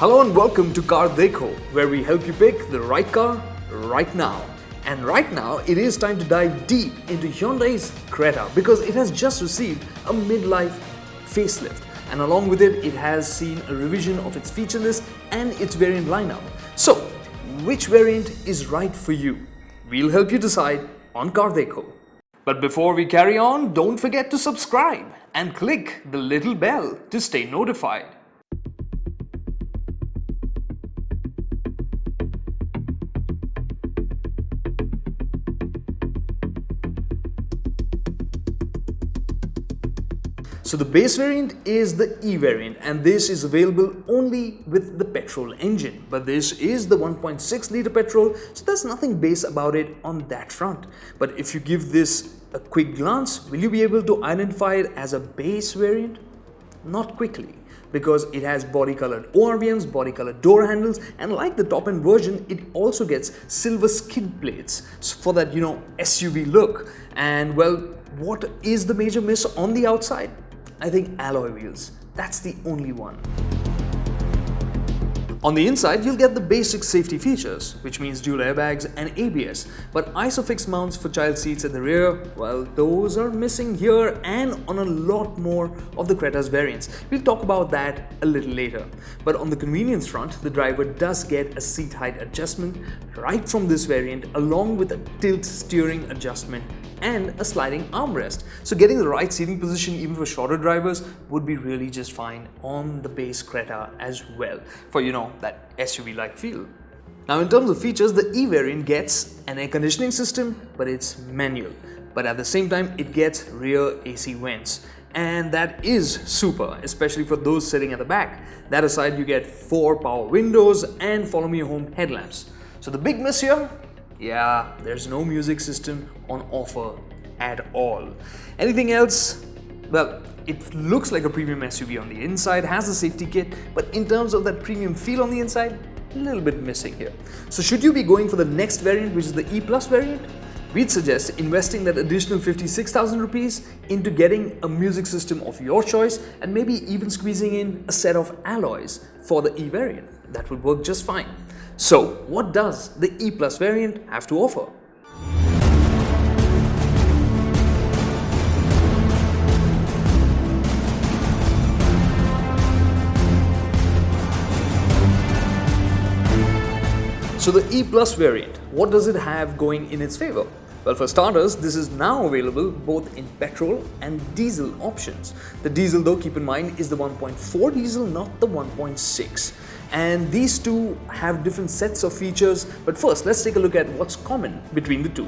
Hello and welcome to CarDekho, where we help you pick the right car right now. And right now, it is time to dive deep into Hyundai's Creta because it has just received a midlife facelift. And along with it, it has seen a revision of its feature list and its variant lineup. So, which variant is right for you? We'll help you decide on CarDekho. But before we carry on, don't forget to subscribe and click the little bell to stay notified. So the base variant is the E variant, and this is available only with the petrol engine. But this is the 1.6 litre petrol, so there's nothing base about it on that front. But if you give this a quick glance, will you be able to identify it as a base variant? Not quickly, because it has body-colored ORVMs, body-colored door handles, and like the top-end version, it also gets silver skid plates for that, SUV look. And well, what is the major miss on the outside? I think alloy wheels. That's the only one. On the inside, you'll get the basic safety features, which means dual airbags and ABS, but ISOFIX mounts for child seats at the rear, well, those are missing here and on a lot more of the Creta's variants. We'll talk about that a little later. But on the convenience front, the driver does get a seat height adjustment right from this variant, along with a tilt steering adjustment and a sliding armrest. So getting the right seating position even for shorter drivers would be really just fine on the base Creta as well for, that SUV-like feel. Now in terms of features, the E variant gets an air conditioning system, but it's manual. But at the same time, it gets rear AC vents. And that is super, especially for those sitting at the back. That aside, you get 4 power windows and follow me home headlamps. So the big miss here? Yeah, there's no music system on offer at all. Anything else? Well, it looks like a premium SUV on the inside, has a safety kit, but in terms of that premium feel on the inside, a little bit missing here. So should you be going for the next variant, which is the E Plus variant? We'd suggest investing that additional 56,000 rupees into getting a music system of your choice and maybe even squeezing in a set of alloys for the E variant. That would work just fine. So, what does the E Plus variant have to offer? So the E Plus variant, what does it have going in its favor? Well, for starters, this is now available both in petrol and diesel options. The diesel, though, keep in mind, is the 1.4 diesel, not the 1.6. And these two have different sets of features, but first let's take a look at what's common between the two.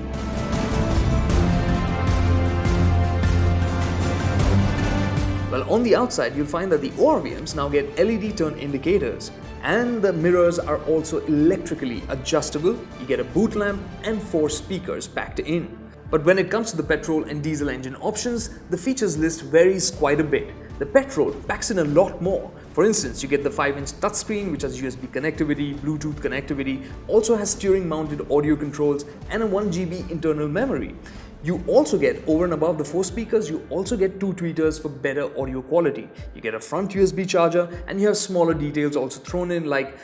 Well, on the outside, you'll find that the ORVMs now get LED turn indicators, and the mirrors are also electrically adjustable. You get a boot lamp and 4 speakers packed in. But when it comes to the petrol and diesel engine options, the features list varies quite a bit. The petrol packs in a lot more. For instance, you get the 5-inch touchscreen which has USB connectivity, Bluetooth connectivity, also has steering mounted audio controls and a 1 GB internal memory. You also get, over and above the 4 speakers, you also get 2 tweeters for better audio quality. You get a front USB charger and you have smaller details also thrown in like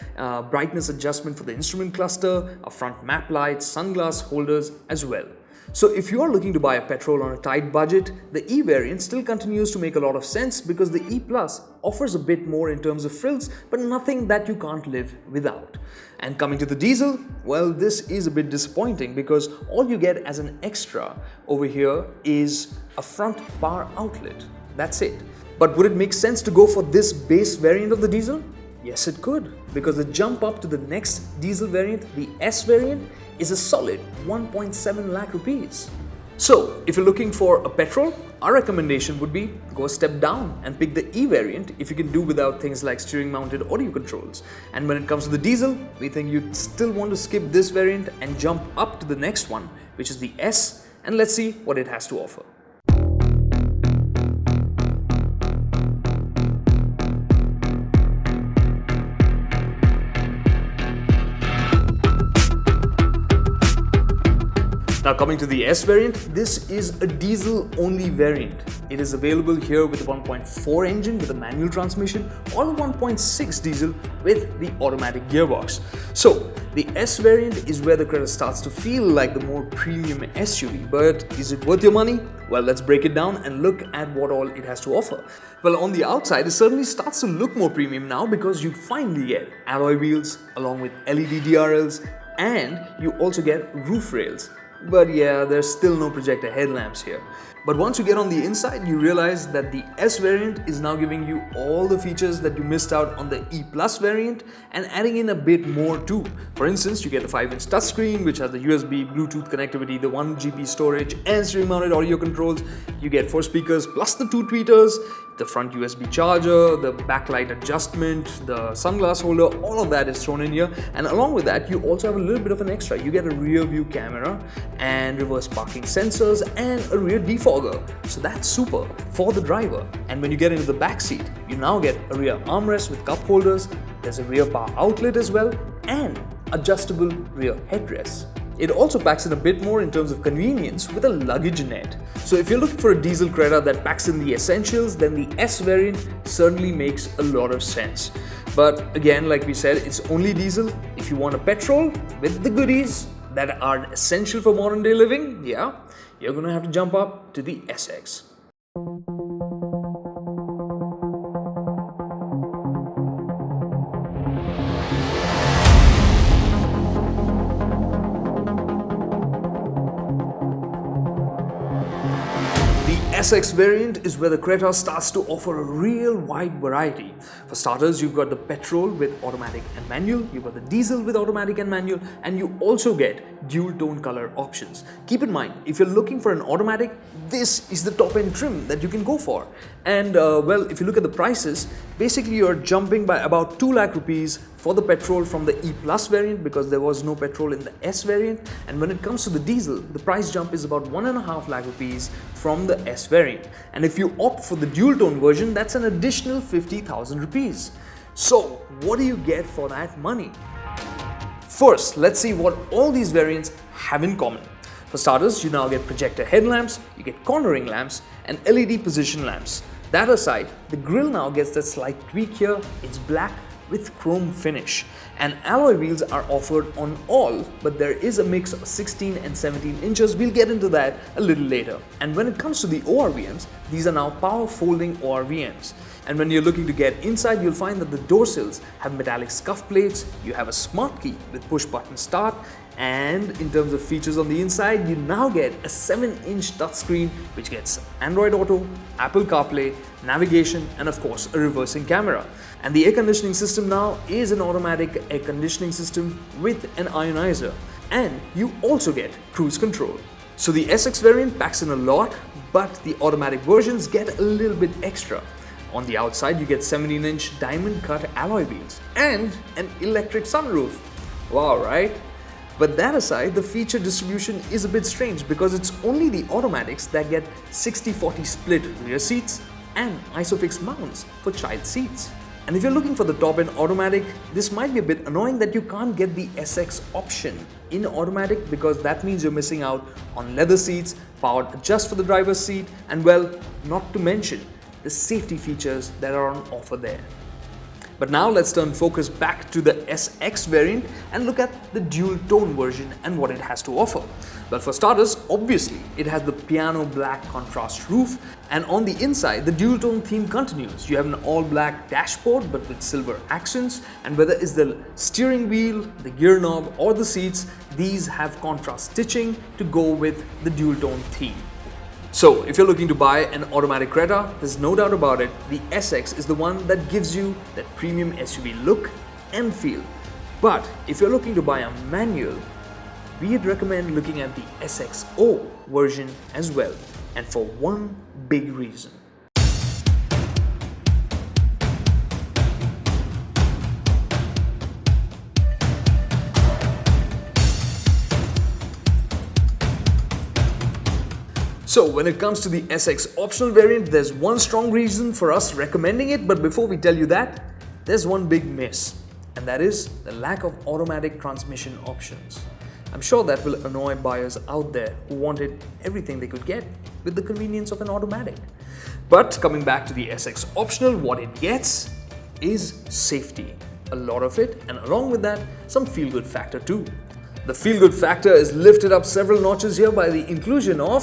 brightness adjustment for the instrument cluster, a front map light, sunglass holders as well. So if you are looking to buy a petrol on a tight budget, the E variant still continues to make a lot of sense because the E Plus offers a bit more in terms of frills, but nothing that you can't live without. And coming to the diesel, well, this is a bit disappointing because all you get as an extra over here is a front power outlet. That's it. But would it make sense to go for this base variant of the diesel? Yes, it could, because the jump up to the next diesel variant, the S variant, is a solid 1.7 lakh rupees. So, if you're looking for a petrol, our recommendation would be go a step down and pick the E variant if you can do without things like steering mounted audio controls. And when it comes to the diesel, we think you'd still want to skip this variant and jump up to the next one, which is the S, and let's see what it has to offer. Now coming to the S variant, this is a diesel only variant. it is available here with a 1.4 engine with a manual transmission or a 1.6 diesel with the automatic gearbox. So the S variant is where the Creta starts to feel like the more premium SUV, but is it worth your money? Well, let's break it down and look at what all it has to offer. Well, on the outside, it certainly starts to look more premium now because you finally get alloy wheels along with LED DRLs, and you also get roof rails. But yeah, there's still no projector headlamps here. But once you get on the inside, you realize that the S variant is now giving you all the features that you missed out on the E Plus variant and adding in a bit more too. For instance, you get the 5-inch touchscreen which has the USB, Bluetooth connectivity, the 1 GB storage and steering mounted audio controls. You get 4 speakers plus the 2 tweeters, the front USB charger, the backlight adjustment, the sunglass holder, all of that is thrown in here. And along with that, you also have a little bit of an extra. You get a rear view camera and reverse parking sensors and a rear defogger. So that's super for the driver. And when you get into the back seat, you now get a rear armrest with cup holders. There's a rear power outlet as well and adjustable rear headrests. It also packs in a bit more in terms of convenience with a luggage net. So if you're looking for a diesel Creta that packs in the essentials, then the S variant certainly makes a lot of sense. But again, like we said, it's only diesel. If you want a petrol with the goodies that are essential for modern day living, yeah, you're gonna have to jump up to the SX. SX variant is where the Creta starts to offer a real wide variety. For starters, you've got the petrol with automatic and manual, you've got the diesel with automatic and manual, and you also get dual tone color options. Keep in mind, if you're looking for an automatic, this is the top end trim that you can go for. And well, if you look at the prices, basically you're jumping by about 2 lakh rupees for the petrol from the E Plus variant because there was no petrol in the S variant. And when it comes to the diesel, the price jump is about 1.5 lakh rupees from the S variant. And if you opt for the dual tone version, that's an additional 50,000 rupees. So what do you get for that money? First, let's see what all these variants have in common. For starters, you now get projector headlamps, you get cornering lamps and LED position lamps. That aside, the grille now gets that slight tweak here. It's black with chrome finish, and alloy wheels are offered on all, but there is a mix of 16 and 17 inches. We'll get into that a little later. And when it comes to the ORVMs, these are now power folding ORVMs. And when you're looking to get inside, you'll find that the door sills have metallic scuff plates, you have a smart key with push button start, and in terms of features on the inside, you now get a 7-inch touchscreen which gets Android Auto, Apple CarPlay, navigation and of course a reversing camera. And the air conditioning system now is an automatic air conditioning system with an ionizer, and you also get cruise control. So the SX variant packs in a lot, but the automatic versions get a little bit extra. On the outside, you get 17-inch diamond cut alloy wheels and an electric sunroof. Wow, right? But that aside, the feature distribution is a bit strange because it's only the automatics that get 60-40 split rear seats and ISOFIX mounts for child seats. And if you're looking for the top-end automatic, this might be a bit annoying that you can't get the SX option in automatic because that means you're missing out on leather seats, powered adjust for the driver's seat, and well, not to mention the safety features that are on offer there. But now let's turn focus back to the SX variant and look at the dual tone version and what it has to offer. Well, for starters, obviously it has the piano black contrast roof, and on the inside the dual tone theme continues. You have an all black dashboard but with silver accents, and whether it's the steering wheel, the gear knob or the seats, these have contrast stitching to go with the dual tone theme. So if you're looking to buy an automatic Creta, there's no doubt about it, the SX is the one that gives you that premium SUV look and feel. But if you're looking to buy a manual, we'd recommend looking at the SXO version as well, and for one big reason. So when it comes to the SX optional variant, there's one strong reason for us recommending it, but before we tell you that, there's one big miss, and that is the lack of automatic transmission options. I'm sure that will annoy buyers out there who wanted everything they could get with the convenience of an automatic. But coming back to the SX optional, what it gets is safety. A lot of it, and along with that, some feel-good factor too. The feel-good factor is lifted up several notches here by the inclusion of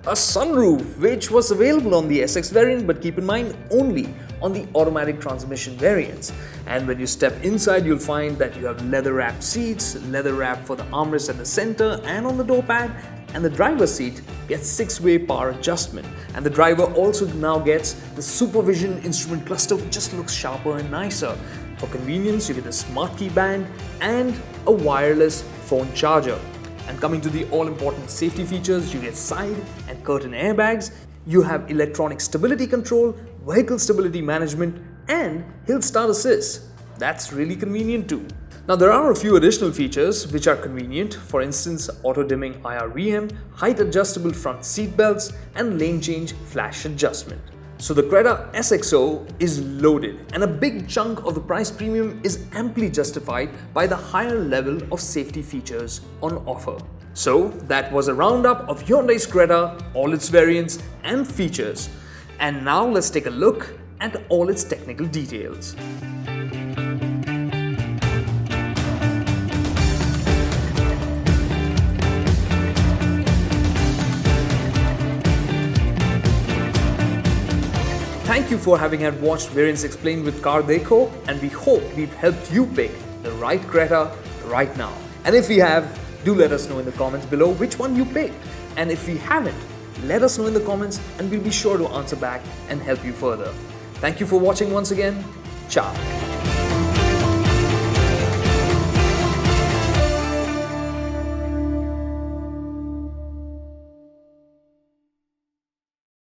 a sunroof, which was available on the SX variant, but keep in mind only on the automatic transmission variants. And when you step inside, you'll find that you have leather-wrapped seats, leather wrap for the armrest at the center and on the door pad, and the driver's seat gets 6-way power adjustment. And the driver also now gets the Supervision instrument cluster, which just looks sharper and nicer. For convenience, you get a smart key band and a wireless phone charger. And coming to the all-important safety features, you get side and curtain airbags, you have electronic stability control, vehicle stability management, and hill start assist. That's really convenient too. Now there are a few additional features which are convenient, for instance auto-dimming IRVM, height adjustable front seat belts, and lane change flash adjustment. So the Creta SXO is loaded, and a big chunk of the price premium is amply justified by the higher level of safety features on offer. So that was a roundup of Hyundai's Creta, all its variants and features. And now let's take a look at all its technical details. Thank you for having had watched Variants Explained with CarDekho, and we hope we've helped you pick the right Creta right now. And if we have, do let us know in the comments below which one you picked. And if we haven't, let us know in the comments and we'll be sure to answer back and help you further. Thank you for watching once again. Ciao.